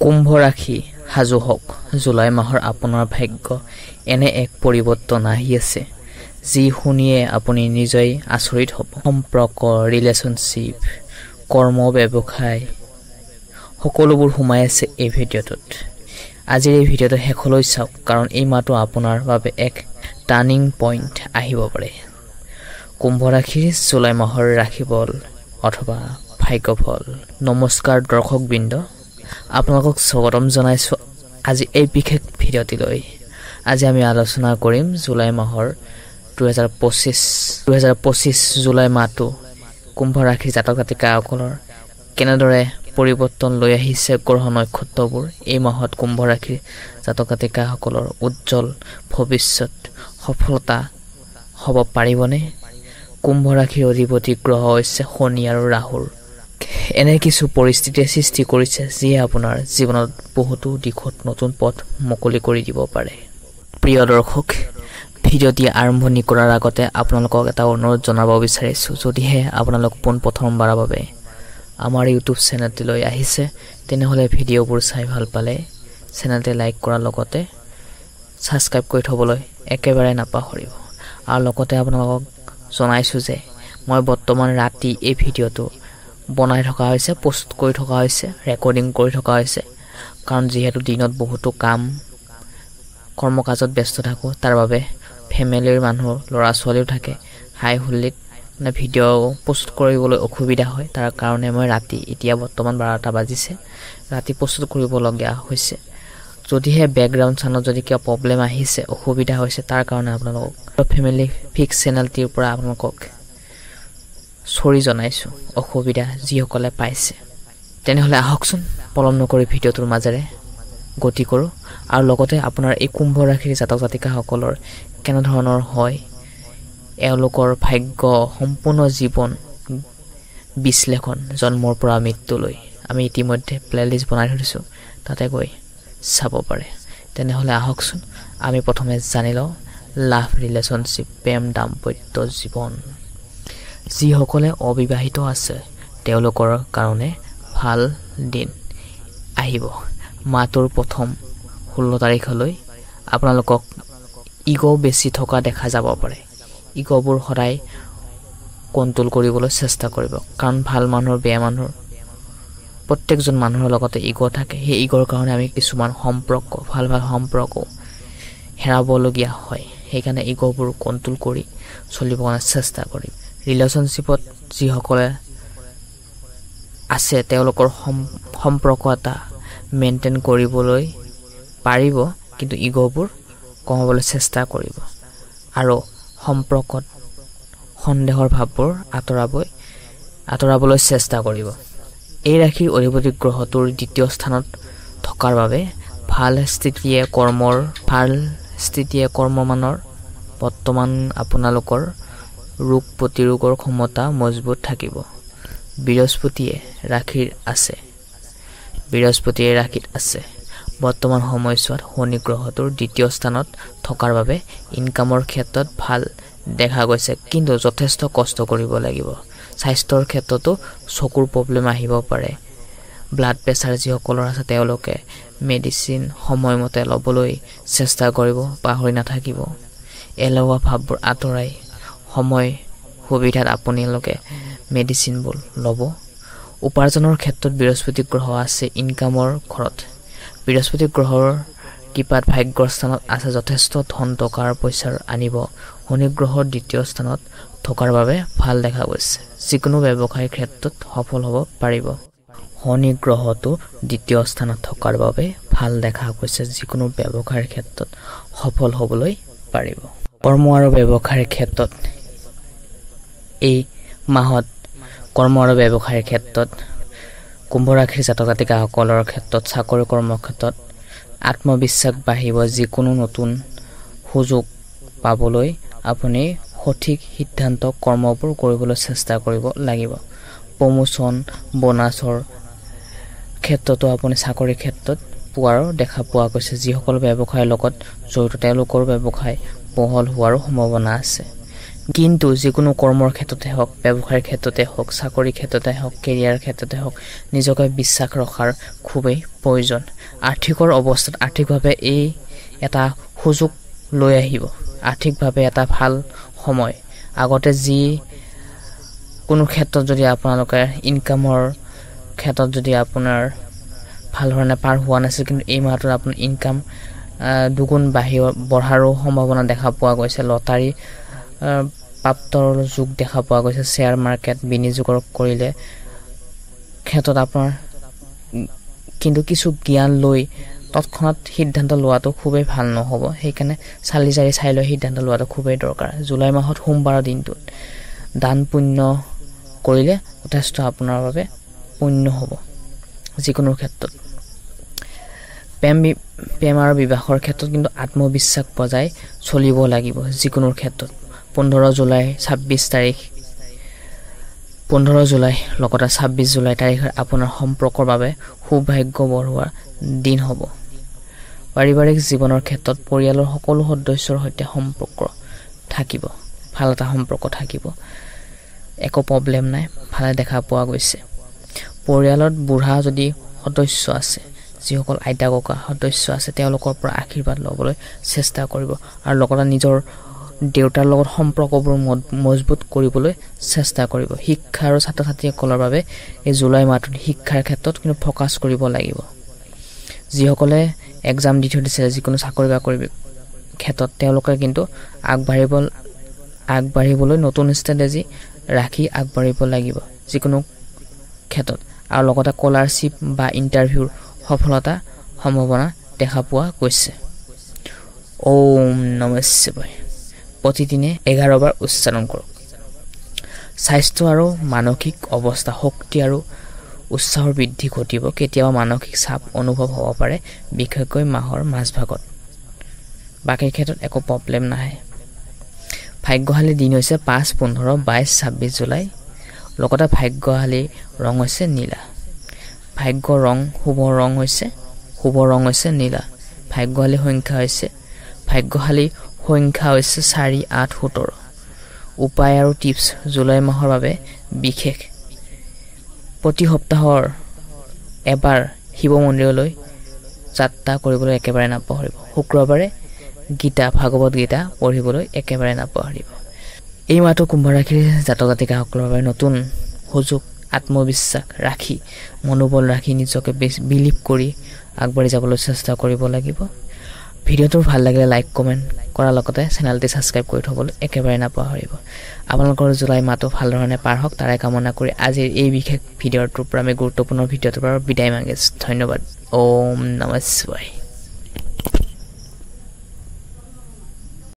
কুম্ভ ৰাশি সাজু হওক জুলাই মাহৰ আপোনাৰ ভাগ্য এনে এক পৰিৱৰ্তন আহি আছে যি শুনিয়ে আপুনি নিজেই আচৰিত হ'ব সম্পৰ্ক ৰিলেশনশ্বিপ কৰ্ম ব্যৱসায় সকলোবোৰ সোমাই আছে এই ভিডিঅ'টোত আজিৰ এই ভিডিঅ'টো শেষলৈ চাওক কাৰণ এই মাহটো আপোনাৰ বাবে এক টাৰ্নিং পইণ্ট আহিব পাৰে কুম্ভ ৰাশিৰ জুলাই মাহৰ ৰাশিফল অথবা ভাগ্যফল নমস্কাৰ দৰ্শকবৃন্দ আপোনালোকক স্বাগতম জনাইছো আজি এই বিশেষ ভিডিঅ'টিলৈ আজি আমি আলোচনা কৰিম জুলাই মাহৰ 2025 জুলাই মাহটো কুম্ভ ৰাশিৰ জাতক জাতিকাসকলৰ কেনেদৰে পৰিৱৰ্তন লৈ আহিছে গ্ৰহ নক্ষত্ৰবোৰ এই মাহত কুম্ভ ৰাশিৰ জাতক জাতিকাসকলৰ উজ্জ্বল ভৱিষ্যত সফলতা হ'ব পাৰিবনে কুম্ভ ৰাশিৰ অধিপতি গ্ৰহ হৈছে শনি আৰু ৰাহুৰ এনে কিছু পৰিস্থিতিৰ সৃষ্টি কৰিছে যিয়ে আপোনাৰ জীৱনত বহুতো দিশত নতুন পথ মুকলি কৰি দিব পাৰে প্ৰিয় দৰ্শক ভিডিঅ'টি আৰম্ভণি কৰাৰ আগতে আপোনালোকক এটা অনুৰোধ জনাব বিচাৰিছো যদিহে আপোনালোক প্ৰথমবাৰৰ বাবে আমাৰ ইউটিউব চেনেলটিলৈ আহিছে তেনেহলে ভিডিঅ'বোৰ চাই ভাল পালে চেনেলটি লাইক কৰাৰ লগতে সাবস্ক্ৰাইব কৰি থবলৈ একেবাৰে নাপাহৰিব আৰু লগতে আপোনালোকক জনাইছো যে মই বৰ্তমান ৰাতি এই ভিডিঅ'টো বনাই থকা হৈছে পোষ্ট কৰি থকা হৈছে ৰেকৰ্ডিং কৰি থকা হৈছে কাৰণ যিহেতু দিনত বহুতো কাম কৰ্মকাজত ব্যস্ত থাকো তাৰ বাবে ফ্যামিলিৰ মানুহ লৰা ছোৱালীও থাকে হাই হুল্লিত না ভিডিঅ' পোষ্ট কৰিবলৈ অসুবিধা হয় তাৰ কাৰণে মই ৰাতি এতিয়া বৰ্তমান 12টা বাজিছে ৰাতি পোষ্ট কৰিবলগীয়া হৈছে যদিহে ব্যাকগ্ৰাউণ্ড চাউণ্ডত যদি কিবা প্ৰবলেম আহিছে অসুবিধা হৈছে তাৰ কাৰণে আপোনালোকক ফ্যামিলি ফিক্স চেনেলটিৰ পৰা আপোনালোকক সৰি জনাইছো অসুবিধা যিসকলে পাইছে তেনেহলে আহকচোন পলম নকৰি ভিডিঅ'টোৰ মাজেৰে গতি কৰো আৰু লগতে আপোনাৰ এই কুম্ভ ৰাশিৰ জাতক জাতিকাসকলৰ কেনে ধৰণৰ হয় এওঁলোকৰ ভাগ্য সম্পূৰ্ণ জীৱন বিশ্লেষণ জন্মৰ পৰা মৃত্যুলৈ আমি ইতিমধ্যে প্লেলিষ্ট বনাই থৈছো তাতে গৈ চাব পাৰে তেনেহলে আহকচোন আমি প্ৰথমে জানি লওঁ লাভ ৰিলেশনশ্বিপ প্ৰেম দাম্পত্য জীৱন যিসকলে অবিবাহিত আছে তেওঁলোকৰ কাৰণে ভাল দিন আহিব মাহটোৰ প্ৰথম 16 তাৰিখলৈ আপোনালোকক ইগো বেছি থকা দেখা যাব পাৰে ইগোবোৰ সদায় কন্ট্ৰোল কৰিবলৈ চেষ্টা কৰিব কাৰণ ভাল মানুহৰ বেয়া মানুহৰ প্ৰত্যেকজন মানুহৰ লগতে ইগো থাকে সেই ইগোৰ কাৰণে আমি কিছুমান সম্পৰ্ক ভাল সম্পৰ্ক হেৰাবলগীয়া হয় সেইকাৰণে ইগোবোৰ কন্ট্ৰোল কৰি চলিবলৈ চেষ্টা কৰিম ৰিলেশনশ্বিপত যিসকলে আছে তেওঁলোকৰ সম্পৰ্ক এটা মেইনটেইন কৰিবলৈ পাৰিব কিন্তু ইগোবোৰ কমাবলৈ চেষ্টা কৰিব আৰু সম্পৰ্কত সন্দেহৰ ভাৱবোৰ আঁতৰাবলৈ চেষ্টা কৰিব এই ৰাশিৰ অধিপতি গ্ৰহটোৰ দ্বিতীয় স্থানত থকাৰ বাবে ভাল স্থিতিয়ে কৰ্মমানৰ বৰ্তমান আপোনালোকৰ ৰোগ প্ৰতিৰোধৰ ক্ষমতা মজবুত থাকিব বৃহস্পতিয়ে ৰাশিত আছে বৰ্তমান সময়ছোৱাত শনি গ্ৰহটোৰ দ্বিতীয় স্থানত থকাৰ বাবে ইনকামৰ ক্ষেত্ৰত ভাল দেখা গৈছে কিন্তু যথেষ্ট কষ্ট কৰিব লাগিব স্বাস্থ্যৰ ক্ষেত্ৰতো চকুৰ প্ৰবলেম আহিব পাৰে ব্লাড প্ৰেছাৰ যিসকলৰ আছে তেওঁলোকে মেডিচিন সময়মতে ল'বলৈ চেষ্টা কৰিব পাহৰি নাথাকিব এলেহুৱা ভাৱবোৰ আঁতৰাই সময় সুবিধাত আপোনালোকে মেডিচিনবোৰ ল'ব উপাৰ্জনৰ ক্ষেত্ৰত বৃহস্পতি গ্ৰহ আছে ইনকামৰ ঘৰত বৃহস্পতি গ্ৰহৰ কিপাত ভাগ্যৰ স্থানত আছে যথেষ্ট ধন টকাৰ পইচাৰ আনিব শনি গ্ৰহৰ দ্বিতীয় স্থানত থকাৰ বাবে ভাল দেখা গৈছে যিকোনো ব্যৱসায়িক ক্ষেত্ৰত সফল হ'ব পাৰিব শনি গ্ৰহটো দ্বিতীয় স্থানত থকাৰ বাবে ভাল দেখা গৈছে যিকোনো ব্যৱসায়িক ক্ষেত্ৰত সফল হ'বলৈ পাৰিব কৰ্ম আৰু ব্যৱসায়িক ক্ষেত্ৰত এই মাহত কৰ্ম আৰু ব্যৱসায়িক ক্ষেত্ৰত কুম্ভ ৰাশিৰ জাতক জাতিকাসকলৰ ক্ষেত্ৰত চাকৰি কৰ্মৰ ক্ষেত্ৰত আত্মবিশ্বাস বাঢ়িব যিকোনো নতুন সুযোগ পাবলৈ আপুনি সঠিক সিদ্ধান্ত কৰ্মবোৰ কৰিবলৈ চেষ্টা কৰিব লাগিব প্ৰমোচন বোনাছৰ ক্ষেত্ৰতো আপুনি চাকৰি ক্ষেত্ৰত পোৱাৰ দেখা পোৱা গৈছে যিসকল ব্যৱসায়ৰ লগত জড়িত তেওঁলোকৰ ব্যৱসায় বহল হোৱাৰ সম্ভাৱনা আছে কিন্তু যিকোনো কৰ্মৰ ক্ষেত্ৰতে হওক, ব্যৱসায়ৰ ক্ষেত্ৰতে হওক, চাকৰিৰ ক্ষেত্ৰতে হওক, কেৰিয়াৰ ক্ষেত্ৰতে হওক, নিজকে বিশ্বাস ৰখাৰ খুবেই প্ৰয়োজন। আৰ্থিকৰ অৱস্থাত আৰ্থিকভাৱে এই এটা সুযোগ লৈ আহিব, আৰ্থিকভাৱে এটা ভাল সময়। আগতে যি কোনো ক্ষেত্ৰত যদি আপোনালোকে ইনকামৰ ক্ষেত্ৰত যদি আপোনাৰ ভাল ধৰণে পাৰ হোৱা নাছিল, কিন্তু এই মাহটোত আপোনাৰ ইনকাম দুগুণ বঢ়াৰো সম্ভাৱনা দেখা পোৱা গৈছে। লটাৰী প্ৰাপ্তৰ যোগ দেখা পোৱা গৈছে। শ্বেয়াৰ মাৰ্কেট বিনিয়োগ কৰিলে ক্ষেত্ৰত আপোনাৰ কিন্তু কিছু জ্ঞান লৈ তৎক্ষণাত সিদ্ধান্ত লোৱাটো খুবেই ভাল নহ'ব। সেইকাৰণে চালি জাৰি চাই লৈ সিদ্ধান্ত লোৱাটো খুবেই দৰকাৰ। জুলাই মাহত সোমবাৰৰ দিনটোত দান পুণ্য কৰিলে যথেষ্ট আপোনাৰ বাবে পুণ্য হ'ব যিকোনো ক্ষেত্ৰত। প্ৰেম আৰু বিবাহৰ ক্ষেত্ৰত কিন্তু আত্মবিশ্বাস বজাই চলিব লাগিব যিকোনো ক্ষেত্ৰত। 15 জুলাই 26 তাৰিখ 15 জুলাই লগতে 26 জুলাই তাৰিখে আপোনাৰ সম্পৰ্কৰ বাবে সৌভাগ্য বঢ়োৱাৰ দিন হ'ব। পাৰিবাৰিক জীৱনৰ ক্ষেত্ৰত পৰিয়ালৰ সকলো সদস্যৰ সৈতে সম্পৰ্ক থাকিব, ভাল এটা সম্পৰ্ক থাকিব, একো প্ৰব্লেম নাই, ভালে দেখা পোৱা গৈছে। পৰিয়ালত বুঢ়া যদি সদস্য আছে, যিসকল আইতা ককা সদস্য আছে, তেওঁলোকৰ পৰা আশীৰ্বাদ ল'বলৈ চেষ্টা কৰিব আৰু লগতে নিজৰ দেউতাৰ লগত সম্পৰ্কবোৰ মজবুত কৰিবলৈ চেষ্টা কৰিব। শিক্ষা আৰু ছাত্ৰ ছাত্ৰীসকলৰ বাবে এই জুলাই মাহটোত শিক্ষাৰ ক্ষেত্ৰত কিন্তু ফ'কাছ কৰিব লাগিব। যিসকলে এক্সাম দি থৈ দিছে যিকোনো চাকৰি বাকৰিৰ ক্ষেত্ৰত, তেওঁলোকে কিন্তু আগবাঢ়িবলৈ নতুন ষ্ট্ৰেটেজি ৰাখি আগবাঢ়িব লাগিব যিকোনো ক্ষেত্ৰত। আৰু লগতে স্কলাৰশ্বিপ বা ইণ্টাৰভিউৰ সফলতা সম্ভাৱনা দেখা পোৱা গৈছে। ওম নমঃ শিৱায়। প্ৰতিদিনে 11 বাৰ উচ্চাৰণ কৰক। স্বাস্থ্য আৰু মানসিক অৱস্থা, শক্তি আৰু উৎসাহৰ বৃদ্ধি ঘটিব। কেতিয়াবা মানসিক চাপ অনুভৱ হ'ব পাৰে, বিশেষকৈ মাহৰ মাজভাগত। বাকীৰ ক্ষেত্ৰত একো প্ৰব্লেম নাহে। ভাগ্যশালী দিন হৈছে 5, 15, 22, 26 জুলাই। লগতে ভাগ্যশালী ৰং হৈছে নীলা। শুভ ৰং হৈছে নীলা। ভাগ্যশালী সংখ্যা হৈছে 4, 8, 17। উপায় আৰু টিপছ জুলাই মাহৰ বাবে বিশেষ। প্ৰতি সপ্তাহৰ এবাৰ শিৱ মন্দিৰলৈ যাত্ৰা কৰিবলৈ একেবাৰে নাপাহৰিব। শুক্ৰবাৰে ভাগৱত গীতা পঢ়িবলৈ একেবাৰে নাপাহৰিব। এই মাহটো কুম্ভ ৰাশিৰ জাতক জাতিকাসকলৰ বাবে নতুন সুযোগ। আত্মবিশ্বাস ৰাখি, মনোবল ৰাখি নিজকে বিলিভ কৰি আগবাঢ়ি যাবলৈ চেষ্টা কৰিব লাগিব। ভিডিঅ'টো ভাল লাগিলে লাইক কমেণ্ট কৰাৰ লগতে চেনেলটি ছাবস্ক্ৰাইব কৰি থ'বলৈ একেবাৰে নাপাহৰিব। আপোনালোকৰ জুলাই মাহটো ভালধৰণে পাৰ হওক তাৰে কামনা কৰি আজিৰ এই বিশেষ ভিডিঅ'টোৰ পৰা আমি গুৰুত্বপূৰ্ণ ভিডিঅ'টোৰ পৰা বিদায় মাগিছোঁ। ধন্যবাদ। ওম নমঃ শিৱায়।